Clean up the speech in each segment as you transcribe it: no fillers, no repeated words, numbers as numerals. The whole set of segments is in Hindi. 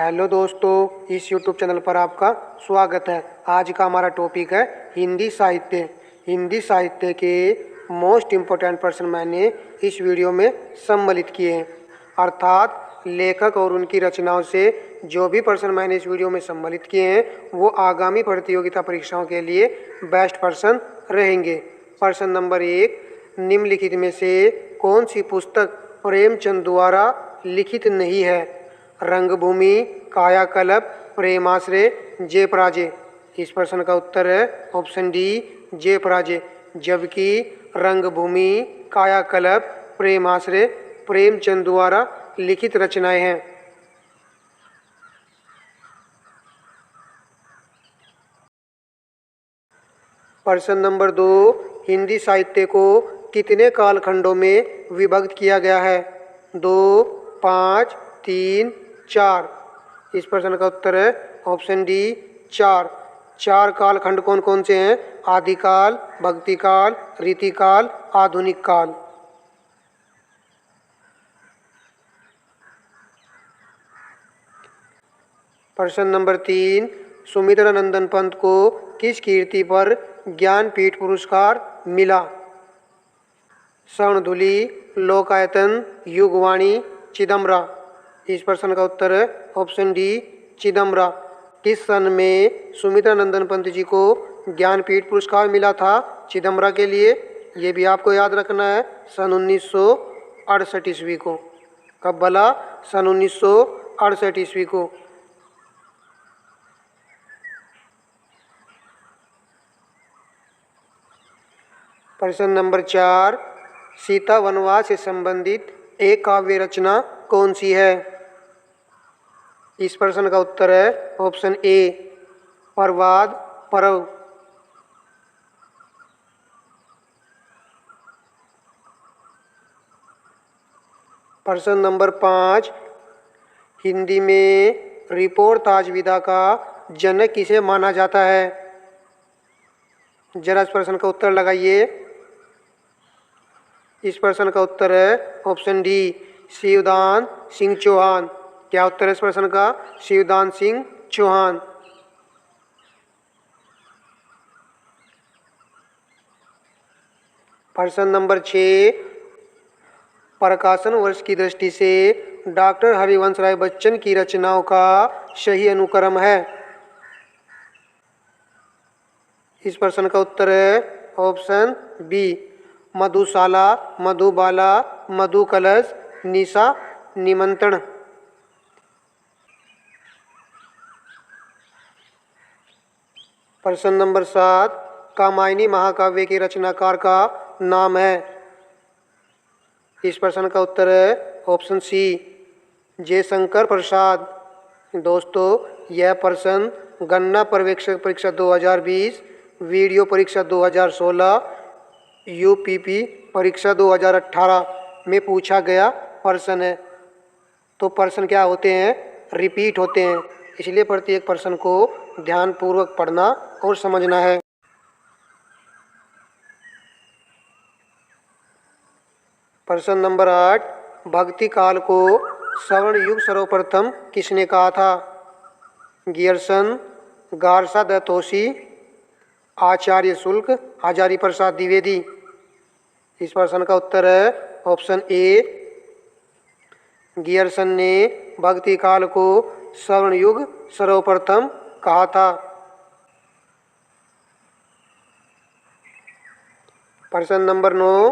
हेलो दोस्तों, इस यूट्यूब चैनल पर आपका स्वागत है। आज का हमारा टॉपिक है हिंदी साहित्य। हिंदी साहित्य के मोस्ट इम्पोर्टेंट पर्सन मैंने इस वीडियो में सम्मिलित किए हैं, अर्थात लेखक और उनकी रचनाओं से जो भी पर्सन मैंने इस वीडियो में सम्मिलित किए हैं वो आगामी प्रतियोगिता परीक्षाओं के लिए बेस्ट पर्सन रहेंगे। पर्सन नंबर 1, निम्नलिखित में से कौन सी पुस्तक प्रेमचंद द्वारा लिखित नहीं है? रंगभूमि, कायाकल्प, प्रेमाश्रय, जयपराजय। इस प्रश्न का उत्तर है ऑप्शन डी, जयपराजय। जबकि रंगभूमि, कायाकल्प, प्रेमाश्रय प्रेमचंद द्वारा लिखित रचनाएं हैं। प्रश्न नंबर 2, हिंदी साहित्य को कितने कालखंडों में विभक्त किया गया है? 2, 5, 3, 4। इस प्रश्न का उत्तर है ऑप्शन डी, 4। 4 कालखंड कौन कौन से हैं? आदिकाल, भक्तिकाल, रीतिकाल, आधुनिक काल। प्रश्न नंबर 3, सुमित्रानंदन पंत को किस कीर्ति पर ज्ञानपीठ पुरस्कार मिला? स्वर्णधुली, लोकायतन, युगवाणी, चिदम्बरा। इस प्रश्न का उत्तर है ऑप्शन डी, चिदम्बरा। किस सन में सुमित्रानंदन पंत जी को ज्ञानपीठ पुरस्कार मिला था चिदम्बरा के लिए? ये भी आपको याद रखना है, सन 1968 ईस्वी को। कब भला? सन 1968 ईस्वी को। प्रश्न नंबर 4, सीता वनवास से संबंधित एक काव्य रचना कौन सी है? इस प्रश्न का उत्तर है ऑप्शन ए, प्रवाद पर्व। प्रश्न नंबर 5, हिंदी में रिपोर्ट ताजविदा का जनक किसे माना जाता है? जरा इस प्रश्न का उत्तर लगाइए। इस प्रश्न का उत्तर है ऑप्शन डी, शिवदान सिंह चौहान। क्या उत्तर है इस प्रश्न का? शिवदान सिंह चौहान। प्रश्न नंबर 6, प्रकाशन वर्ष की दृष्टि से डॉक्टर हरिवंश राय बच्चन की रचनाओं का सही अनुक्रम है? इस प्रश्न का उत्तर है ऑप्शन बी, मधुशाला, मधुबाला, मधुकलश, निशा निमंत्रण। प्रश्न नंबर 7, कामायनी महाकाव्य के रचनाकार का नाम है? इस प्रश्न का उत्तर है ऑप्शन सी, जयशंकर प्रसाद। दोस्तों, यह प्रश्न गणना पर्यवेक्षक परीक्षा 2020, वीडियो परीक्षा 2016, यूपीपी परीक्षा 2018 में पूछा गया प्रश्न है। तो प्रश्न क्या होते हैं? रिपीट होते हैं, इसलिए प्रत्येक प्रश्न को ध्यानपूर्वक पढ़ना और समझना है। प्रश्न नंबर 8, भक्ति काल को स्वर्ण युग सर्वप्रथम किसने कहा था? गियर्सन, गारसा दत्तोसी, आचार्य शुल्क, हजारी प्रसाद द्विवेदी। इस प्रश्न का उत्तर है ऑप्शन ए, गियर्सन ने भक्ति काल को स्वर्ण युग सर्वप्रथम कहा था। प्रश्न नंबर 9,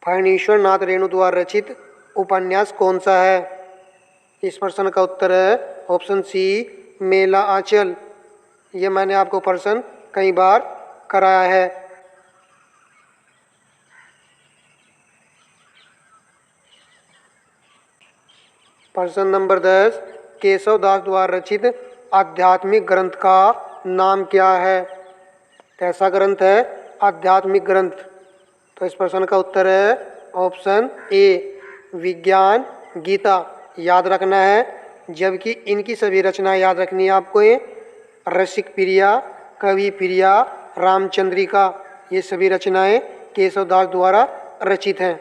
फणीश्वर नाथ रेणु द्वारा रचित उपन्यास कौन सा है? इस प्रश्न का उत्तर है ऑप्शन सी, मेला आंचल। ये मैंने आपको प्रश्न कई बार कराया है। प्रश्न नंबर 10, केशव दास द्वारा रचित आध्यात्मिक ग्रंथ का नाम क्या है? कैसा ग्रंथ है? आध्यात्मिक ग्रंथ। तो इस प्रश्न का उत्तर है ऑप्शन ए, विज्ञान गीता। याद रखना है, जबकि इनकी सभी रचनाएं याद रखनी है आपको। ये रसिक प्रिया, कवि प्रिया, रामचंद्रिका, ये सभी रचनाएं केशवदास द्वारा रचित हैं।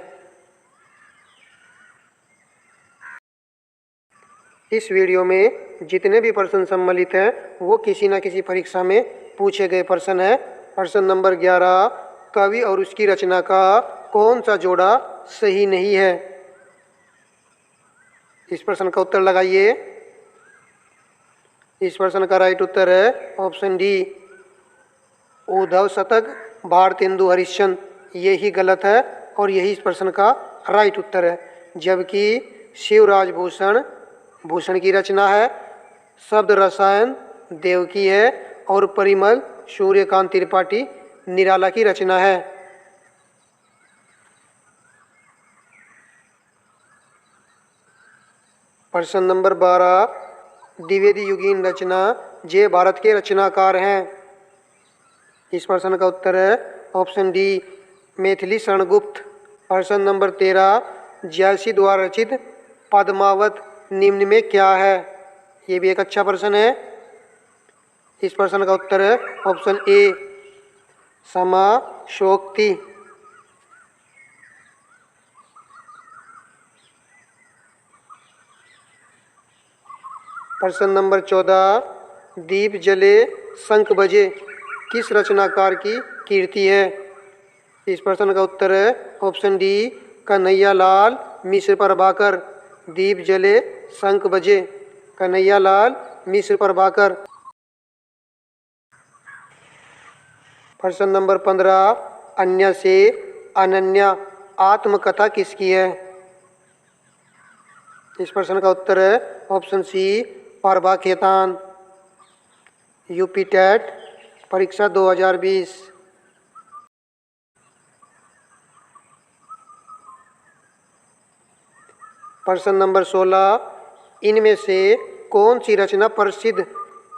इस वीडियो में जितने भी प्रश्न सम्मिलित हैं वो किसी न किसी परीक्षा में पूछे गए प्रश्न हैं। प्रश्न नंबर 11, कवि और उसकी रचना का कौन सा जोड़ा सही नहीं है? इस प्रश्न का उत्तर लगाइए। इस प्रश्न का राइट उत्तर है ऑप्शन डी, उद्धव शतक भारतेंदु हरिश्चंद्र। यही गलत है और यही इस प्रश्न का राइट उत्तर है। जबकि शिवराज भूषण की रचना है, शब्द रसायन देवकी है और परिमल सूर्यकांत त्रिपाठी निराला की रचना है। प्रश्न नंबर 12, द्विवेदी युगीन रचना जय भारत के रचनाकार हैं। इस प्रश्न का उत्तर है ऑप्शन डी, मैथिली शरण गुप्त। प्रश्न नंबर 13, जयसी द्वारा रचित पद्मावत निम्न में क्या है? ये भी एक अच्छा प्रश्न है। इस प्रश्न का उत्तर है ऑप्शन ए, समा शोक्ति। प्रश्न नंबर 14, दीप जले शंख बजे किस रचनाकार की कीर्ति है? इस प्रश्न का उत्तर है ऑप्शन डी, कन्हैयालाल मिश्र प्रभाकर। दीप जले शंख बजे, कन्हैयालाल मिश्र प्रभाकर। प्रश्न नंबर 15, अन्य से अनन्या आत्मकथा किसकी है? इस प्रश्न का उत्तर है option C, Prabha Khetan. UP TET परीक्षा 2020। प्रश्न नंबर 16, इनमें से कौन सी रचना प्रसिद्ध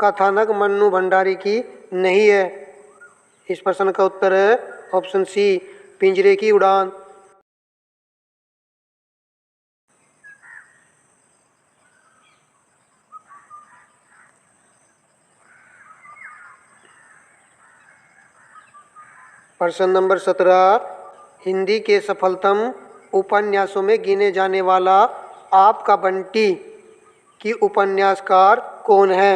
कथानक मन्नू भंडारी की नहीं है? इस प्रश्न का उत्तर है ऑप्शन सी, पिंजरे की उड़ान। प्रश्न नंबर 17, हिंदी के सफलतम उपन्यासों में गिने जाने वाला आपका बंटी की उपन्यासकार कौन है?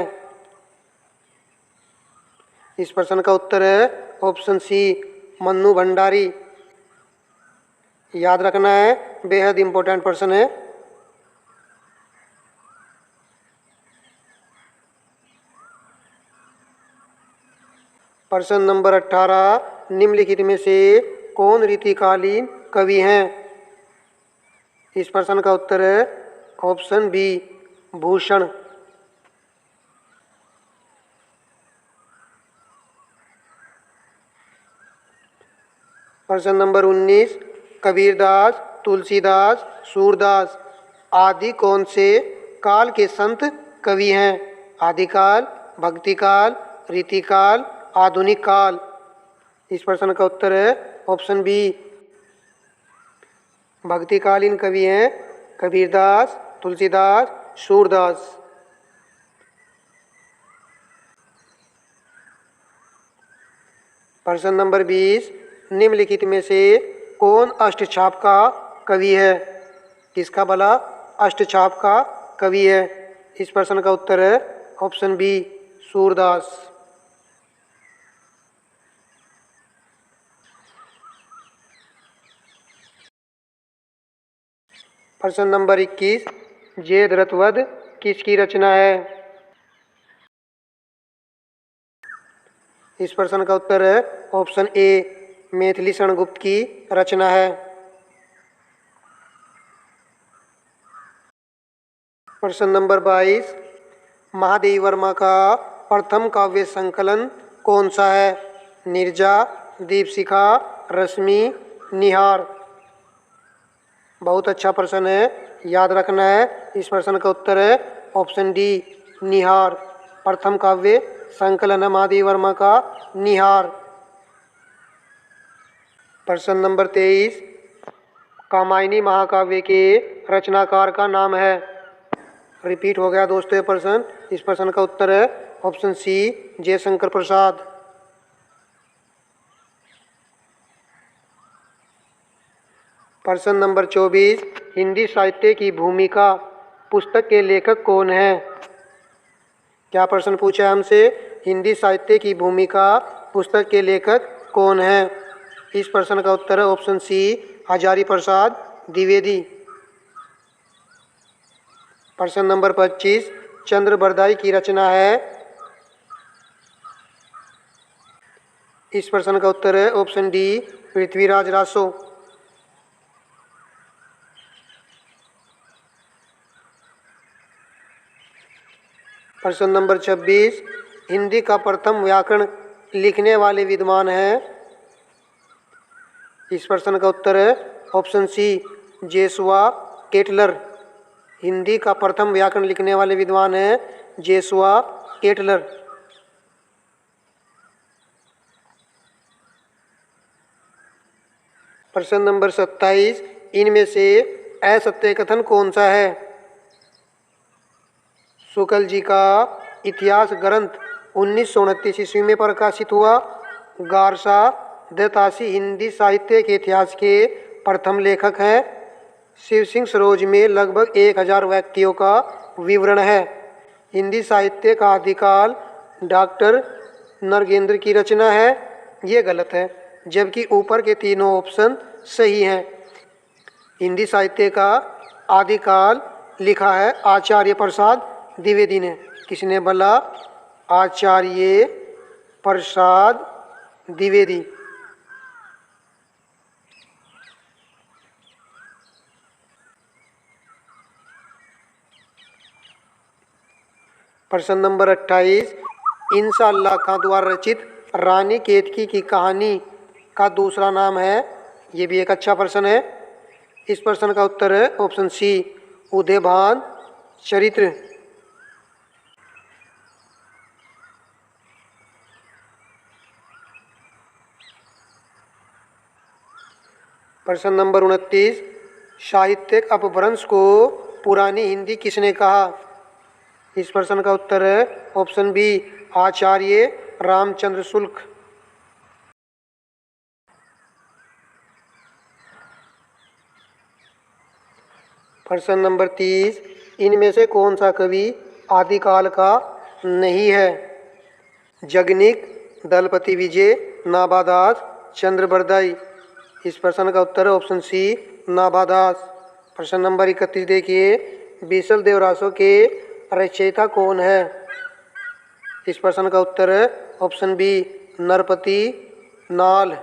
इस प्रश्न का उत्तर है ऑप्शन सी, मन्नू भंडारी। याद रखना है, बेहद इंपॉर्टेंट प्रश्न है। प्रश्न नंबर 18, निम्नलिखित में से कौन रीतिकालीन कवि हैं? इस प्रश्न का उत्तर है ऑप्शन बी, भूषण। प्रश्न नंबर 19, कबीरदास, तुलसीदास, सूरदास आदि कौन से काल के संत कवि हैं? आदिकाल, भक्तिकाल, रीतिकाल, आधुनिक काल। इस प्रश्न का उत्तर है ऑप्शन बी, भक्तिकालीन कवि हैं कबीरदास, तुलसीदास, सूरदास। प्रश्न नंबर 20, निम्नलिखित में से कौन अष्टछाप का कवि है? किसका भला अष्टछाप का कवि है? इस प्रश्न का उत्तर है ऑप्शन बी, सूरदास। प्रश्न नंबर 21, जयद्रथवध किसकी रचना है? इस प्रश्न का उत्तर है ऑप्शन ए, मैथिली शरण गुप्त की रचना है। प्रश्न नंबर 22, महादेवी वर्मा का प्रथम काव्य संकलन कौन सा है? नीरजा, दीपशिखा, रश्मि, निहार। बहुत अच्छा प्रश्न है, याद रखना है। इस प्रश्न का उत्तर है ऑप्शन डी, निहार। प्रथम काव्य संकलन है महादेवी वर्मा का निहार। प्रश्न नंबर 23, कामायनी महाकाव्य के रचनाकार का नाम है? रिपीट हो गया दोस्तों ये प्रश्न। इस प्रश्न का उत्तर है ऑप्शन सी, जयशंकर प्रसाद। प्रश्न नंबर 24, हिंदी साहित्य की भूमिका पुस्तक के लेखक कौन है? क्या प्रश्न पूछा है हमसे? हिंदी साहित्य की भूमिका पुस्तक के लेखक कौन है? इस प्रश्न का उत्तर है ऑप्शन सी, हजारी प्रसाद द्विवेदी। प्रश्न नंबर 25, चंद्र बरदाई की रचना है। इस प्रश्न का उत्तर है ऑप्शन डी, पृथ्वीराज रासो। प्रश्न नंबर 26, हिंदी का प्रथम व्याकरण लिखने वाले विद्वान हैं। इस प्रश्न का उत्तर है ऑप्शन सी, जेसुआ केटलर। हिंदी का प्रथम व्याकरण लिखने वाले विद्वान हैं जेसुआ केटलर। प्रश्न नंबर 27, इनमें से असत्य कथन कौन सा है? शुक्ल जी का इतिहास ग्रंथ 1929 ईस्वी में प्रकाशित हुआ। गारसा दत्तासी हिंदी साहित्य के इतिहास के प्रथम लेखक हैं। शिव सिंह सरोज में लगभग 1000 व्यक्तियों का विवरण है। हिंदी साहित्य का आदिकाल डॉक्टर नरगेंद्र की रचना है। ये गलत है, जबकि ऊपर के तीनों ऑप्शन सही हैं। हिंदी साहित्य का आदिकाल लिखा है आचार्य प्रसाद द्विवेदी ने। किसने बोला? आचार्य प्रसाद द्विवेदी। प्रश्न नंबर 28, इंशाअल्लाह खां द्वारा रचित रानी केतकी की कहानी का दूसरा नाम है। ये भी एक अच्छा प्रश्न है। इस प्रश्न का उत्तर है ऑप्शन सी, उदयभान चरित्र। प्रश्न नंबर 29, साहित्यिक अपभ्रंश को पुरानी हिंदी किसने कहा? इस प्रश्न का उत्तर है ऑप्शन बी, आचार्य रामचंद्र शुक्ल। प्रश्न नंबर 30, इनमें से कौन सा कवि आदिकाल का नहीं है? जगनिक, दलपति विजय, नाभादास, चंद्र बरदाई। इस प्रश्न का उत्तर है ऑप्शन सी, नाभादास। प्रश्न नंबर 31 देखिए, बीसल देव रासो के रचयिता कौन है? इस प्रश्न का उत्तर है ऑप्शन बी, नरपति नाल।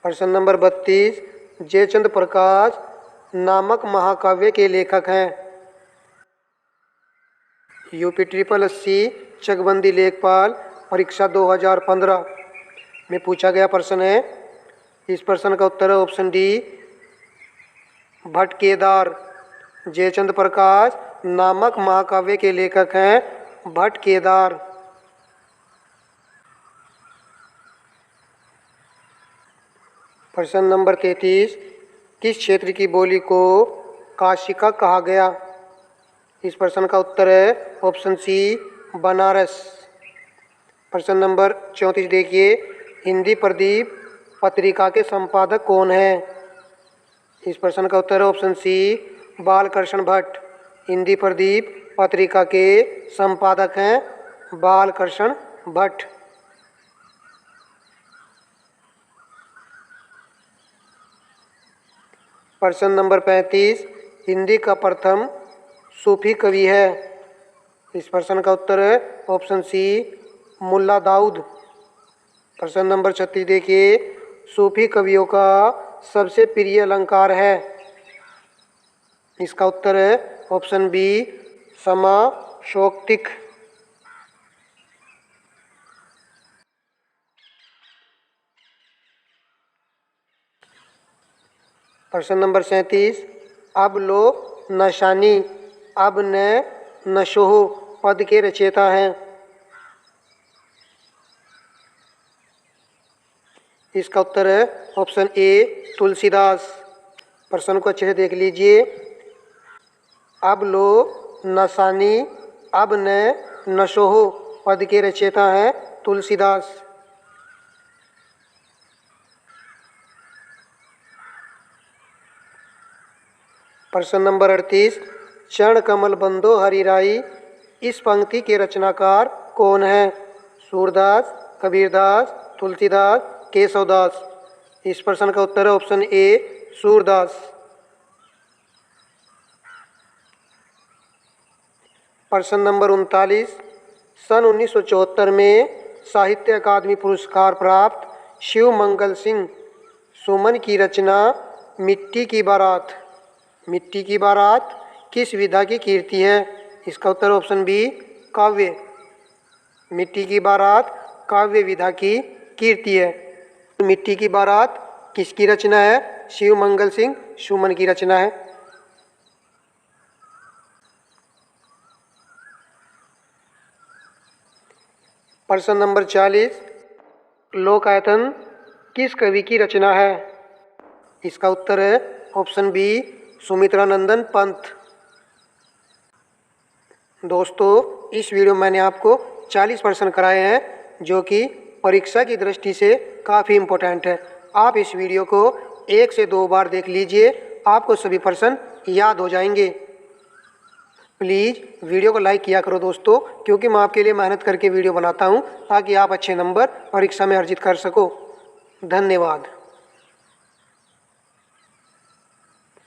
प्रश्न नंबर 32, जयचंद प्रकाश नामक महाकाव्य के लेखक हैं। यूपी 8080 चकबंदी लेखपाल परीक्षा 2015 में पूछा गया प्रश्न है। इस प्रश्न का उत्तर है ऑप्शन डी, भट्ट केदार। जयचंद प्रकाश नामक महाकाव्य के लेखक हैं भट्ट केदार। प्रश्न नंबर 33, किस क्षेत्र की बोली को काशिका कहा गया? इस प्रश्न का उत्तर है ऑप्शन सी, बनारस। प्रश्न नंबर 34 देखिए, हिंदी प्रदीप पत्रिका के संपादक कौन है? इस प्रश्न का उत्तर है ऑप्शन सी, बालकृष्ण भट्ट। हिंदी प्रदीप पत्रिका के संपादक हैं बालकृष्ण भट्ट। प्रश्न नंबर 35, हिंदी का प्रथम सूफी कवि है। इस प्रश्न का उत्तर है ऑप्शन सी, मुल्ला दाऊद। प्रश्न नंबर 36 देखिए, सूफी कवियों का सबसे प्रिय अलंकार है। इसका उत्तर है ऑप्शन बी, समाशोक्तिक। प्रश्न नंबर 37, अब लो नशानी अब न नशोह पद के रचयिता हैं। इसका उत्तर है ऑप्शन ए, तुलसीदास। प्रश्न को अच्छे से देख लीजिए, अब लो नशानी अब न नशोह पद के रचयिता हैं तुलसीदास। प्रश्न नंबर 38, चरण कमल बंदो हरिराई, इस पंक्ति के रचनाकार कौन है? सूरदास, कबीरदास, तुलसीदास, केशवदास। इस प्रश्न का उत्तर है ऑप्शन ए, सूरदास। प्रश्न नंबर 39, सन 1974 में साहित्य अकादमी पुरस्कार प्राप्त शिव मंगल सिंह सुमन की रचना मिट्टी की बारात, मिट्टी की बारात किस विधा की कीर्ति है? इसका उत्तर ऑप्शन बी, काव्य। मिट्टी की बारात काव्य विधा की कीर्ति है। मिट्टी की बारात किसकी रचना है? शिव मंगल सिंह सुमन की रचना है। प्रश्न नंबर 40, लोकायतन किस कवि की रचना है? इसका उत्तर है ऑप्शन बी, सुमित्रानंदन पंत। दोस्तों, इस वीडियो में मैंने आपको 40 प्रश्न कराए हैं जो कि परीक्षा की दृष्टि से काफ़ी इम्पोर्टेंट है। आप इस वीडियो को 1 से 2 बार देख लीजिए, आपको सभी प्रश्न याद हो जाएंगे। प्लीज़ वीडियो को लाइक किया करो दोस्तों, क्योंकि मैं आपके लिए मेहनत करके वीडियो बनाता हूं ताकि आप अच्छे नंबर परीक्षा में अर्जित कर सको। धन्यवाद।